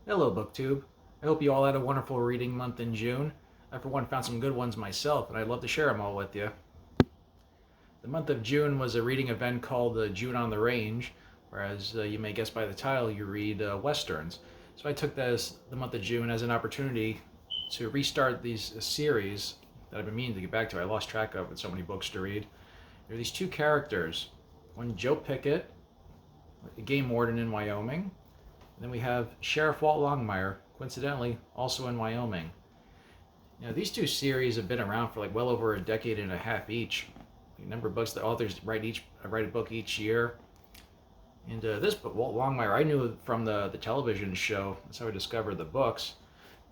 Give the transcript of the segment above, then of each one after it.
Hello, BookTube. I hope you all had a wonderful reading month in June. I, for one, found some good ones myself, and I'd love to share them all with you. The month of June was a reading event called June on the Range, whereas you may guess by the title, you read Westerns. So I took this, the month of June as an opportunity to restart these series that I've been meaning to get back to. I lost track of with so many books to read. There are these two characters. One, Joe Pickett, a game warden in Wyoming. And then we have Sheriff Walt Longmire, coincidentally, also in Wyoming. These two series have been around for like well over a decade and a half each. The number of books the authors write a book each year. And this book, Walt Longmire, I knew from the television show. That's how I discovered the books.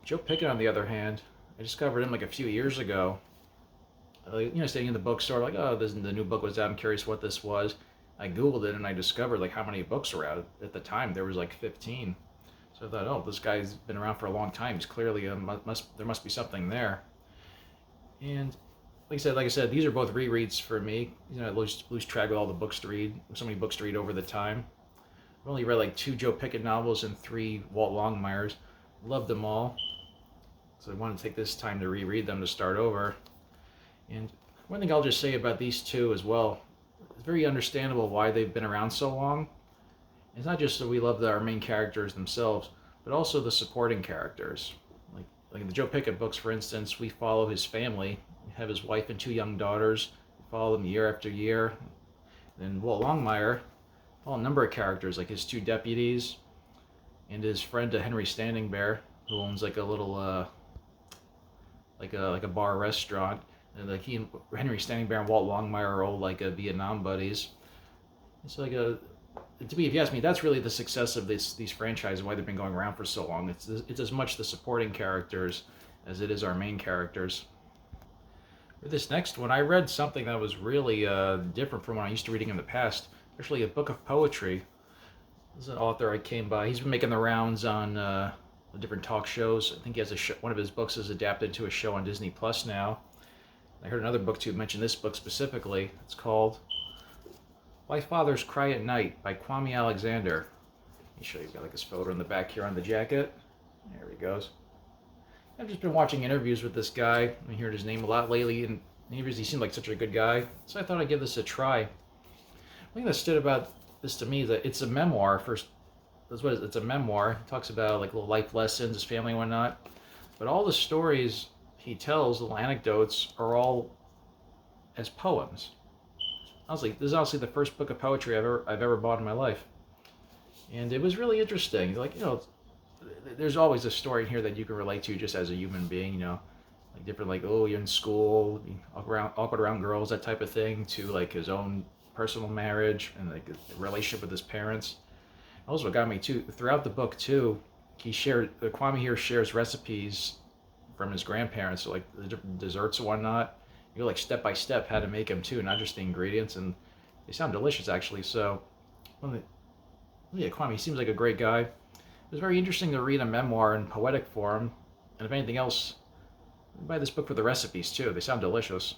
Joe Pickett, on the other hand, I discovered him like a few years ago. Staying in the bookstore, like, oh, the new book was out. I'm curious what this was. I Googled it and I discovered like how many books were out. At the time, there was like 15. So I thought, oh, this guy's been around for a long time. He's clearly there must be something there. And like I said, these are both rereads for me. I lose track of all the books to read. So many books to read over the time. I've only read like 2 Joe Pickett novels and 3 Walt Longmires. Loved them all. So I wanted to take this time to reread them to start over. And one thing I'll just say about these two as well, it's very understandable why they've been around so long. It's not just that we love our main characters themselves, but also the supporting characters. Like in the Joe Pickett books, for instance, we follow his family. We have his wife and 2 young daughters. We follow them year after year. And Walt Longmire, follow a number of characters, like his 2 deputies and his friend Henry Standing Bear, who owns like a little like a bar restaurant. And like he and Henry Standing Bear and Walt Longmire are all like Vietnam buddies. It's like to me, if you ask me, that's really the success of these franchises, why they've been going around for so long. It's as much the supporting characters as it is our main characters. For this next one, I read something that was really different from what I used to reading in the past. Actually, a book of poetry. This is an author I came by. He's been making the rounds on different talk shows. I think he has one of his books is adapted to a show on Disney Plus now. I heard another BookTube mention this book specifically. It's called Why Fathers Cry at Night by Kwame Alexander. Let me show you. Got like his photo in the back here on the jacket. There he goes. I've just been watching interviews with this guy. I've heard his name a lot lately, and interviews he seemed like such a good guy. So I thought I'd give this a try. One thing that stood about this to me is that it's a memoir. First, that's what it is. It's a memoir. It talks about like little life lessons, his family and whatnot. But all the stories he tells, little anecdotes, are all as poems. Honestly, this is honestly the first book of poetry I've ever bought in my life, and it was really interesting. Like there's always a story in here that you can relate to just as a human being. Like different, like, oh, you're in school, awkward around girls, that type of thing, to like his own personal marriage and like a relationship with his parents. Also, what got me too throughout the book too, Kwame here shares recipes from his grandparents, so like the different desserts and whatnot. You're like step by step how to make them too, not just the ingredients, and they sound delicious actually. So, Kwame seems like a great guy. It was very interesting to read a memoir in poetic form, and if anything else, buy this book for the recipes too. They sound delicious.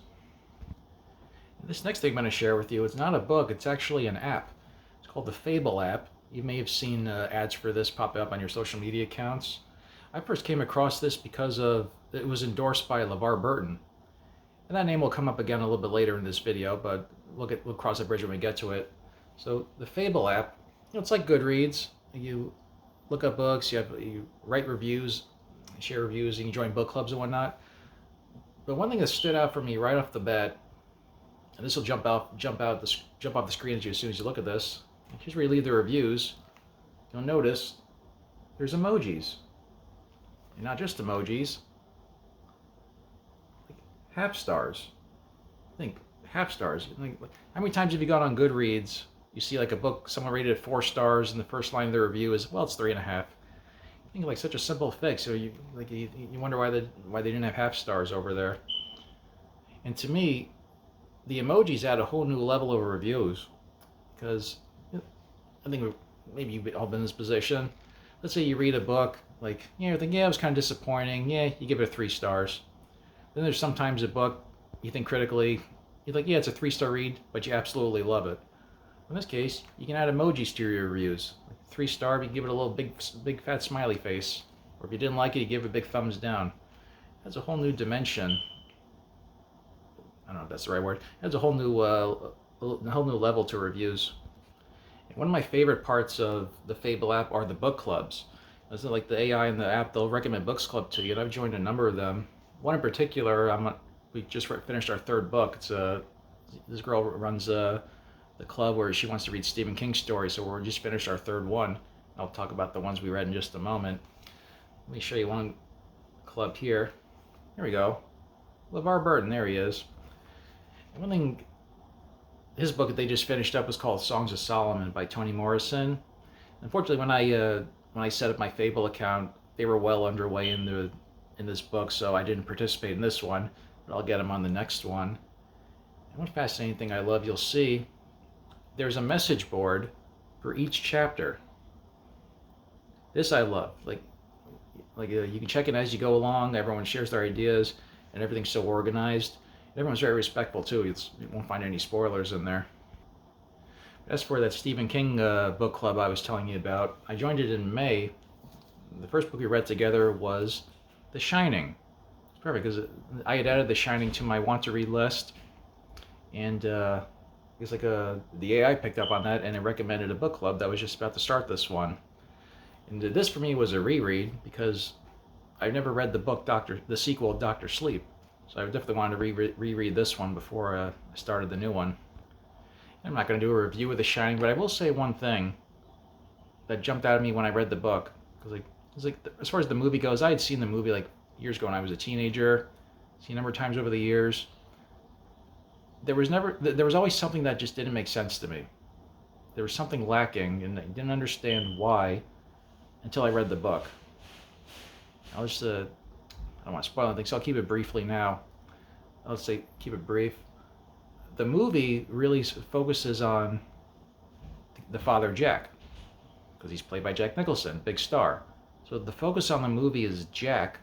And this next thing I'm going to share with you, it's not a book, it's actually an app. It's called the Fable app. You may have seen ads for this pop up on your social media accounts. I first came across this because it was endorsed by LeVar Burton. And that name will come up again a little bit later in this video, but we'll cross that bridge when we get to it. So the Fable app, it's like Goodreads. You look up books, you write reviews, share reviews, and you join book clubs and whatnot. But one thing that stood out for me right off the bat, and this will jump off the screen as soon as you look at this. Here's where you leave the reviews. You'll notice there's emojis. And not just emojis, like half stars. Think half stars. Like, how many times have you gone on Goodreads? You see like a book, someone rated it 4 stars, and the first line of the review is, well, it's 3.5. I think like such a simple fix. So you wonder why they didn't have half stars over there. And to me, the emojis add a whole new level of reviews, because I think maybe you've all been in this position. Let's say you read a book, like, you think, yeah, it was kind of disappointing. Yeah, you give it 3 stars. Then there's sometimes a book you think critically, you're like, yeah, it's a 3-star read, but you absolutely love it. In this case, you can add emojis to your reviews. 3-star, you give it a little big fat smiley face. Or if you didn't like it, you give it a big thumbs down. It has a whole new dimension. I don't know if that's the right word. It has a whole new level to reviews. And one of my favorite parts of the Fable app are the book clubs. It's like the AI in the app, they'll recommend books club to you, and I've joined a number of them. One in particular, we just finished our 3rd book. It's this girl runs the club where she wants to read Stephen King stories, so we're just finished our 3rd one. I'll talk about the ones we read in just a moment. Let me show you one club here. Here we go. LeVar Burton, there he is. And one thing, his book that they just finished up was called Songs of Solomon by Toni Morrison. Unfortunately, when I set up my Fable account, they were well underway in this book, so I didn't participate in this one, but I'll get them on the next one. And one fascinating thing I love, you'll see, there's a message board for each chapter. This I love. You can check it as you go along. Everyone shares their ideas, and everything's so organized. Everyone's very respectful too. You won't find any spoilers in there. As for that Stephen King book club I was telling you about, I joined it in May. The first book we read together was The Shining. It's perfect because I had added The Shining to my want to read list, and it's like the AI picked up on that and it recommended a book club that was just about to start this one. And this for me was a reread because I've never read the sequel, Dr. Sleep. So I definitely wanted to reread this one before I started the new one. I'm not going to do a review of The Shining, but I will say one thing that jumped out at me when I read the book. Because as far as the movie goes, I had seen the movie like years ago when I was a teenager, seen a number of times over the years. There was always something that just didn't make sense to me. There was something lacking, and I didn't understand why until I read the book. I don't want to spoil anything, so I'll keep it briefly now. Keep it brief. The movie really focuses on the father Jack, because he's played by Jack Nicholson, big star. So the focus on the movie is Jack,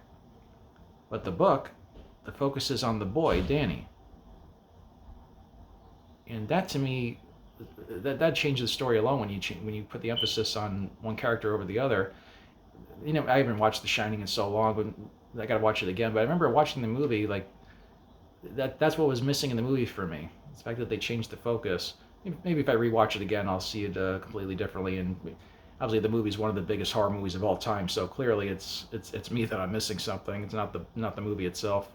but the book, the focus is on the boy, Danny. And that to me, that changes the story alone when you put the emphasis on one character over the other. I haven't watched The Shining in so long, but I got to watch it again. But I remember watching the movie, that's what was missing in the movie for me. It's the fact that they changed the focus. Maybe if I rewatch it again, I'll see it completely differently. And obviously, the movie is one of the biggest horror movies of all time. So clearly, it's me that I'm missing something. It's not the movie itself.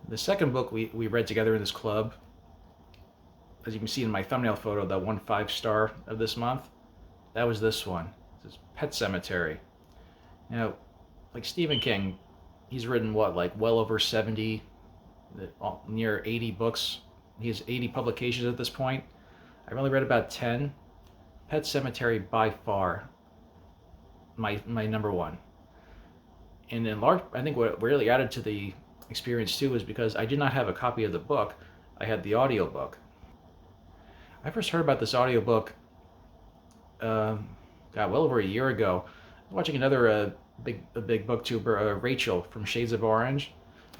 The second book we read together in this club, as you can see in my thumbnail photo, the 1 5-star of this month, that was this one. This is Pet Sematary. Now, like Stephen King, he's written well over 70, near 80 books. He has 80 publications at this point. I've only read about 10. Pet Sematary by far my number one. And in large, I think what really added to the experience too is because I did not have a copy of the book. I had the audiobook. I first heard about this audiobook well over a year ago. I was watching another big booktuber, Rachel from Shades of Orange.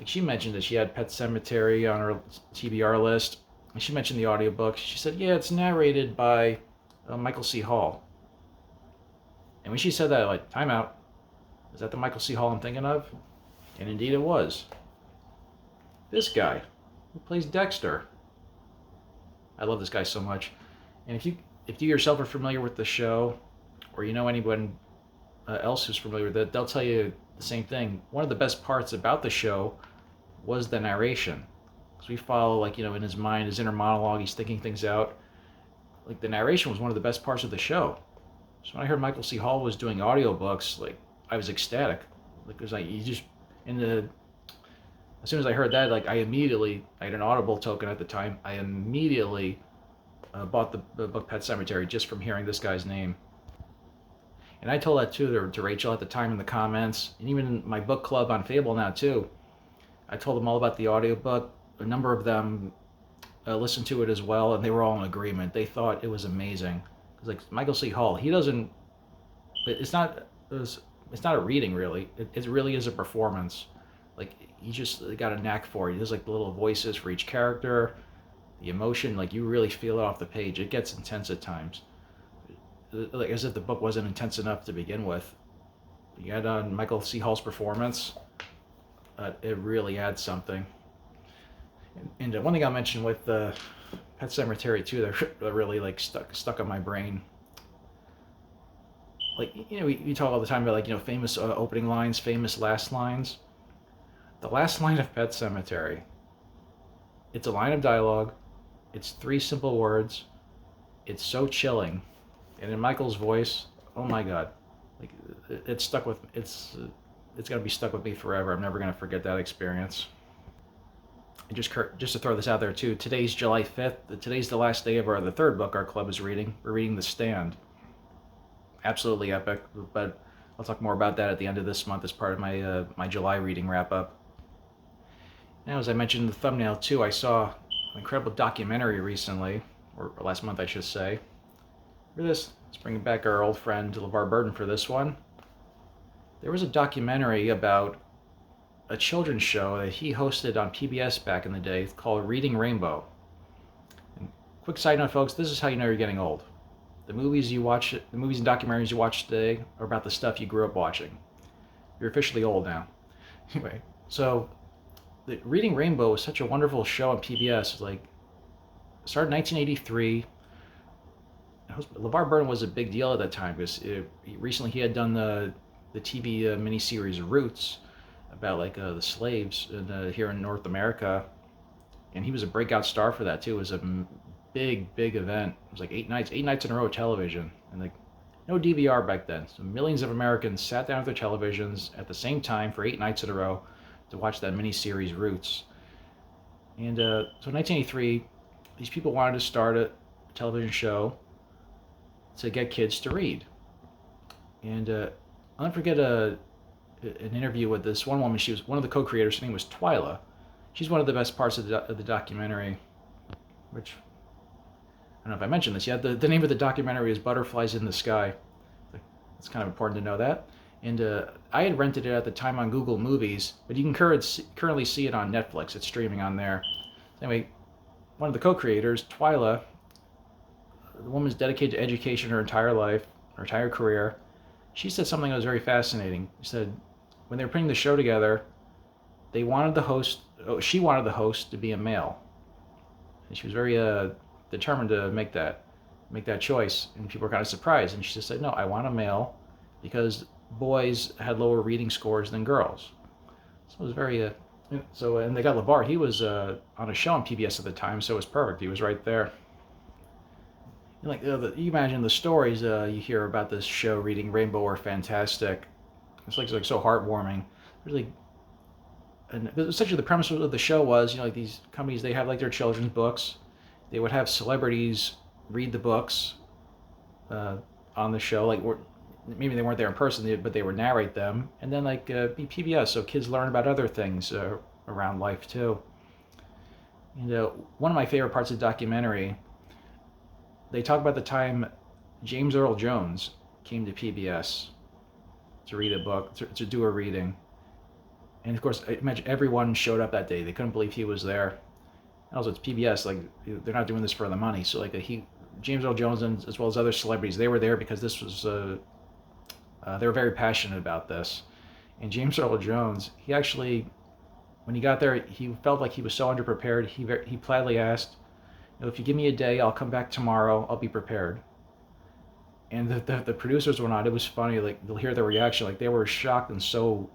She mentioned that she had Pet Sematary on her TBR list, and she mentioned the audiobook. She said, yeah, it's narrated by Michael C. Hall. And when she said that, time out. Is that the Michael C. Hall I'm thinking of? And indeed it was. This guy, who plays Dexter. I love this guy so much. And if you yourself are familiar with the show, or you know anyone else who's familiar with it, they'll tell you the same thing. One of the best parts about the show was the narration. Because we follow, in his mind, his inner monologue, he's thinking things out. The narration was one of the best parts of the show. So when I heard Michael C. Hall was doing audiobooks, I was ecstatic. Because as soon as I heard that, I had an Audible token at the time. I immediately bought the book Pet Sematary just from hearing this guy's name. And I told that too to Rachel at the time in the comments, and even in my book club on Fable now too. I told them all about the audiobook. A number of them listened to it as well, and they were all in agreement. They thought it was amazing. Because Michael C. Hall, he doesn't. It's not a reading really. It really is a performance. He just got a knack for it. He does the little voices for each character, the emotion. You really feel it off the page. It gets intense at times. like as if the book wasn't intense enough to begin with. You add on Michael C. Hall's performance, it really adds something. And one thing I'll mention with Pet Sematary too, they're really like stuck on my brain. Like, we talk all the time about, like, famous opening lines, famous last lines. The last line of Pet Sematary, it's a line of dialogue. It's 3 simple words. It's so chilling, and in Michael's voice, oh my God, like it's stuck with it's gonna be stuck with me forever. I'm never gonna forget that experience. And just to throw this out there too, today's July 5th. Today's the last day of the third book our club is reading. We're reading The Stand. Absolutely epic, but I'll talk more about that at the end of this month as part of my July reading wrap up. Now, as I mentioned in the thumbnail too, I saw an incredible documentary recently, or last month I should say. For this, let's bring back our old friend LeVar Burton for this one. There was a documentary about a children's show that he hosted on PBS back in the day called Reading Rainbow. And quick side note, folks, this is how you know you're getting old. The movies and documentaries you watch today are about the stuff you grew up watching. You're officially old now. Anyway, so the Reading Rainbow was such a wonderful show on PBS. Like, it started in 1983. LeVar Burton was a big deal at that time because recently he had done the TV miniseries Roots about like the slaves here in North America, and he was a breakout star for that too. It was a big event. It was like 8 nights in a row of television, and like no DVR back then. So millions of Americans sat down with their televisions at the same time for 8 nights in a row to watch that miniseries Roots. And so in 1983, these people wanted to start a television show to get kids to read. And I'll never forget an interview with this one woman. She was one of the co-creators. Her name was Twyla. She's one of the best parts of the documentary, which, I don't know if I mentioned this yet. The name of the documentary is Butterflies in the Sky. It's kind of important to know that. And I had rented it at the time on Google Movies, but you can currently see it on Netflix. It's streaming on there. Anyway, one of the co-creators, Twyla, the woman's dedicated to education her entire life, her entire career. She said something that was very fascinating. She said when they were putting the show together, she wanted the host to be a male. And she was very determined to make that choice. And people were kind of surprised. And she just said, no, I want a male because boys had lower reading scores than girls. So it was very, and they got LeVar. He was on a show on PBS at the time, so it was perfect. He was right there. Like you imagine the stories you hear about this show, Reading Rainbow, are fantastic. It's like so heartwarming. Really, and essentially the premise of the show was, like these companies, they have like their children's books. They would have celebrities read the books on the show. Like, maybe they weren't there in person, but they would narrate them, and then like be PBS, so kids learn about other things around life too. And one of my favorite parts of the documentary, they talk about the time James Earl Jones came to PBS to read a book, to do a reading. And of course, I imagine everyone showed up that day. They couldn't believe he was there. And also, it's PBS, like, they're not doing this for the money. So like James Earl Jones, and as well as other celebrities, they were there because this was, they were very passionate about this. And James Earl Jones, he actually, when he got there, he felt like he was so underprepared. He politely asked, if you give me a day, I'll come back tomorrow. I'll be prepared. And the producers went on. It was funny. Like, you'll hear their reaction. Like, they were shocked and so,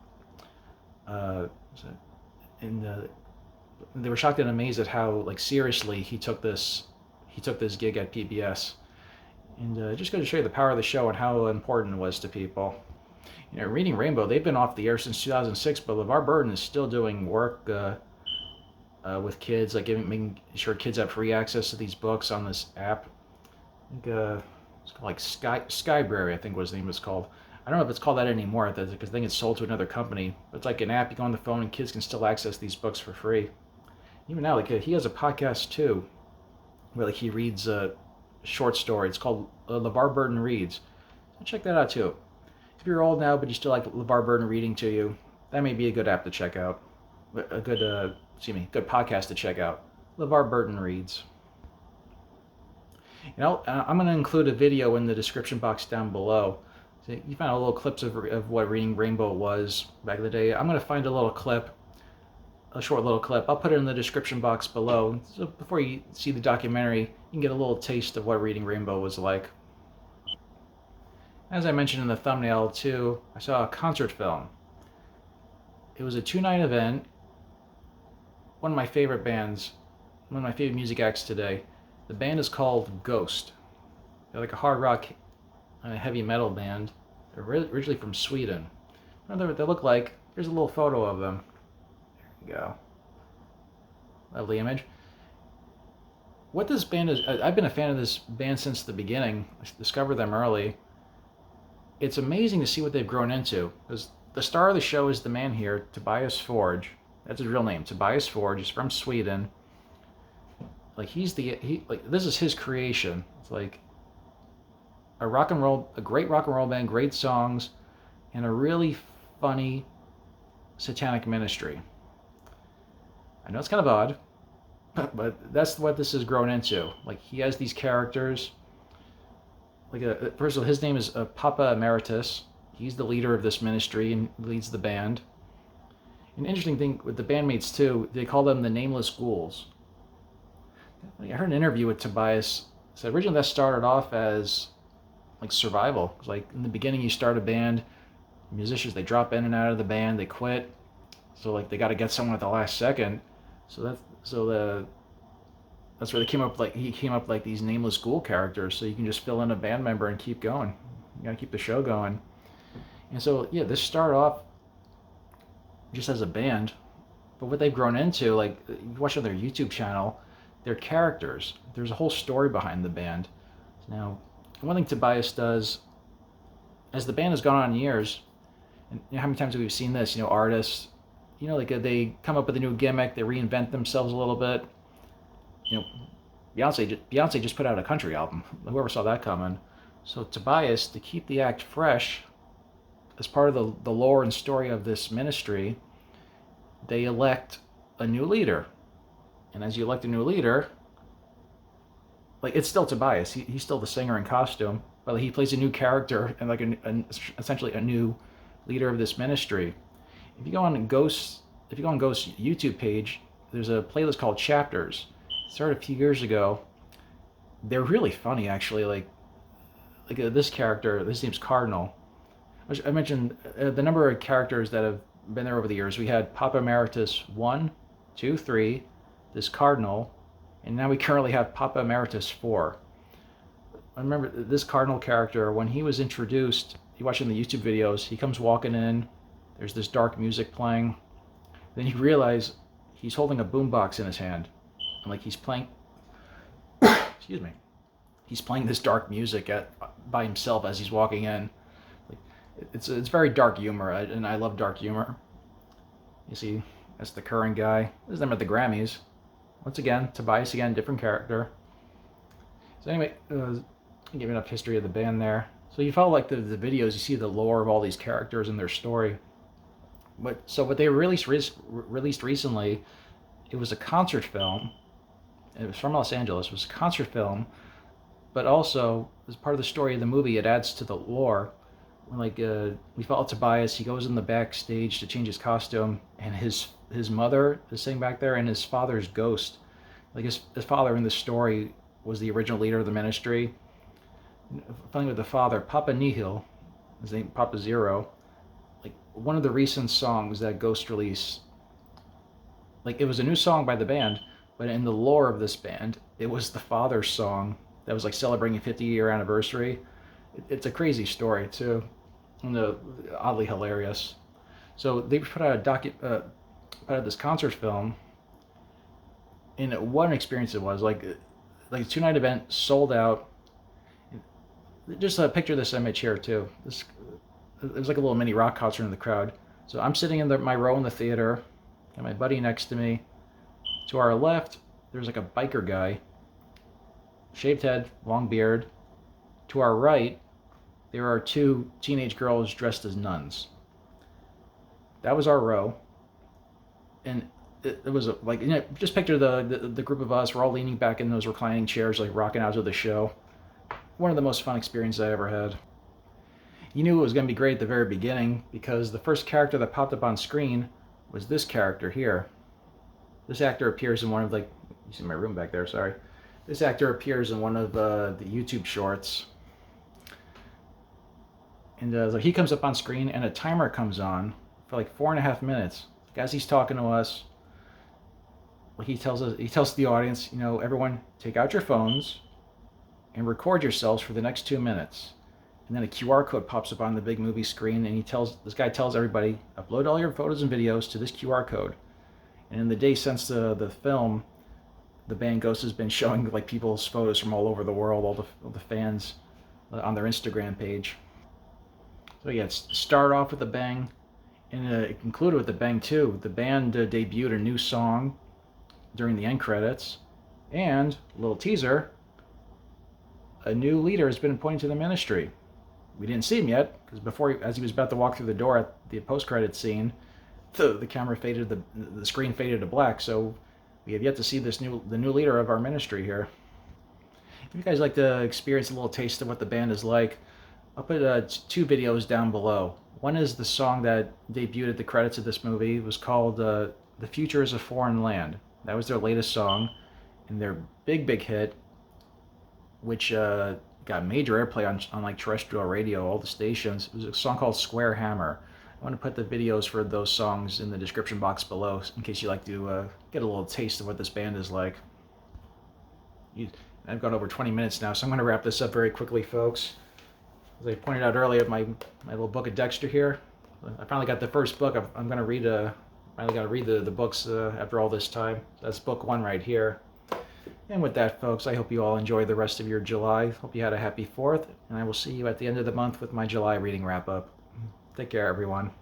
they were shocked and amazed at how like seriously he took this gig at PBS. And just going to show you the power of the show and how important it was to people. Reading Rainbow, they've been off the air since 2006, but LeVar Burton is still doing work with kids, like making sure kids have free access to these books on this app. I think it's called like Skybrary, I think was the name it's called. I don't know if it's called that anymore because I think it's sold to another company. But it's like an app you go on the phone and kids can still access these books for free. Even now, like he has a podcast too, where like he reads a short story. It's called LeVar Burton Reads. So check that out too. If you're old now but you still like LeVar Burton reading to you, that may be a good app to check out. A good good podcast to check out. LeVar Burton Reads. I'm going to include a video in the description box down below. So you find a little clips of what Reading Rainbow was back in the day. I'm going to find a little clip, a short little clip. I'll put it in the description box below. So before you see the documentary, you can get a little taste of what Reading Rainbow was like. As I mentioned in the thumbnail too, I saw a concert film. It was a 2-night event. One of my favorite bands, one of my favorite music acts today. The band is called Ghost. They're like a hard rock and a heavy metal band. They're originally from Sweden. What they look like, here's a little photo of them. There you go. Lovely image. What this band is, I've been a fan of this band since the beginning. I discovered them early. It's amazing to see what they've grown into. Because the star of the show is the man here, Tobias Forge. That's his real name, Tobias Forge. He's from Sweden. Like this is his creation. It's like a great rock and roll band, great songs, and a really funny satanic ministry. I know it's kind of odd, but that's what this has grown into. Like he has these characters. Like first of all, his name is Papa Emeritus. He's the leader of this ministry and leads the band. An interesting thing with the bandmates too, they call them the Nameless Ghouls. I heard an interview with Tobias. So originally that started off as like survival. It was like in the beginning you start a band, musicians they drop in and out of the band, they quit. So like they got to get someone at the last second. That's where they came up. Like he came up like these nameless ghoul characters, so you can just fill in a band member and keep going. You gotta keep the show going. And so yeah, this started off just as a band, but what they've grown into, like you watch on their YouTube channel, their characters. There's a whole story behind the band. Now, one thing Tobias does, as the band has gone on years, and you know, how many times have we seen this? You know, artists, you know, like they come up with a new gimmick, they reinvent themselves a little bit. You know, Beyonce just put out a country album. Whoever saw that coming? So Tobias, to keep the act fresh, as part of the lore and story of this ministry, they elect a new leader. And as you elect a new leader, like it's still Tobias. He's still the singer in costume, but he plays a new character and like essentially a new leader of this ministry. If you go on Ghost's YouTube page, there's a playlist called Chapters. It started a few years ago. They're really funny, actually. Like this character, his name's Cardinal. I mentioned the number of characters that have been there over the years. We had Papa Emeritus 1, 2, 3, this Cardinal, and now we currently have Papa Emeritus 4. I remember this Cardinal character, when he was introduced, you watching the YouTube videos, he comes walking in, there's this dark music playing, then you realize he's holding a boombox in his hand, and like he's playing, excuse me, he's playing this dark music by himself as he's walking in. It's very dark humor, and I love dark humor. You see, that's the current guy. This is them at the Grammys. Once again, Tobias again, different character. So anyway, I'll give you enough history of the band there. So you follow like the videos, you see the lore of all these characters and their story. So what they released recently, it was a concert film. It was from Los Angeles. It was a concert film, but also as part of the story of the movie, it adds to the lore. Like we follow Tobias, he goes in the backstage to change his costume, and his mother is sitting back there, and his father's ghost. Like his father in the story was the original leader of the ministry. Funny with the father, Papa Nihil, his name Papa Zero. Like one of the recent songs that Ghost released, like it was a new song by the band, but in the lore of this band, it was the father's song that was like celebrating a 50-year anniversary. It's a crazy story too, and oddly hilarious. So they put out this concert film, and what an experience it was! Like a 2-night event, sold out. Just picture this image here too. It was like a little mini rock concert in the crowd. So I'm sitting in my row in the theater, got my buddy next to me. To our left, there's like a biker guy, shaved head, long beard. To our right, there are 2 teenage girls dressed as nuns. That was our row, and it was like, you know, just picture the group of us. We're all leaning back in those reclining chairs, like rocking out to the show. one of the most fun experiences I ever had. You knew it was going to be great at the very beginning because the first character that popped up on screen was this character here. This actor appears in one of, like, you see my room back there, sorry. This actor appears in one of the YouTube shorts. And so he comes up on screen and a timer comes on for like 4.5 minutes. As he's talking to us, he tells the audience, you know, everyone take out your phones and record yourselves for the next 2 minutes. And then a QR code pops up on the big movie screen, and this guy tells everybody, upload all your photos and videos to this QR code. And in the day since the film, the band Ghost has been showing like people's photos from all over the world, all the fans on their Instagram page. So yeah, it started off with a bang, and it concluded with a bang too. The band debuted a new song during the end credits, and a little teaser, a new leader has been appointed to the ministry. We didn't see him yet, because as he was about to walk through the door at the post-credit scene, the camera faded, the screen faded to black, so we have yet to see the new leader of our ministry here. If you guys like to experience a little taste of what the band is like, I'll put 2 videos down below. One is the song that debuted at the credits of this movie. It was called The Future is a Foreign Land. That was their latest song, and their big hit, which got major airplay on like terrestrial radio, all the stations. It was a song called Square Hammer. I want to put the videos for those songs in the description box below in case you like to get a little taste of what this band is like. I've gone over 20 minutes now, so I'm going to wrap this up very quickly, folks. As I pointed out earlier, my little book of Dexter here. I finally got the first book. I'm going to read finally got to read the books after all this time. That's book 1 right here. And with that, folks, I hope you all enjoy the rest of your July. Hope you had a happy 4th, and I will see you at the end of the month with my July reading wrap-up. Take care, everyone.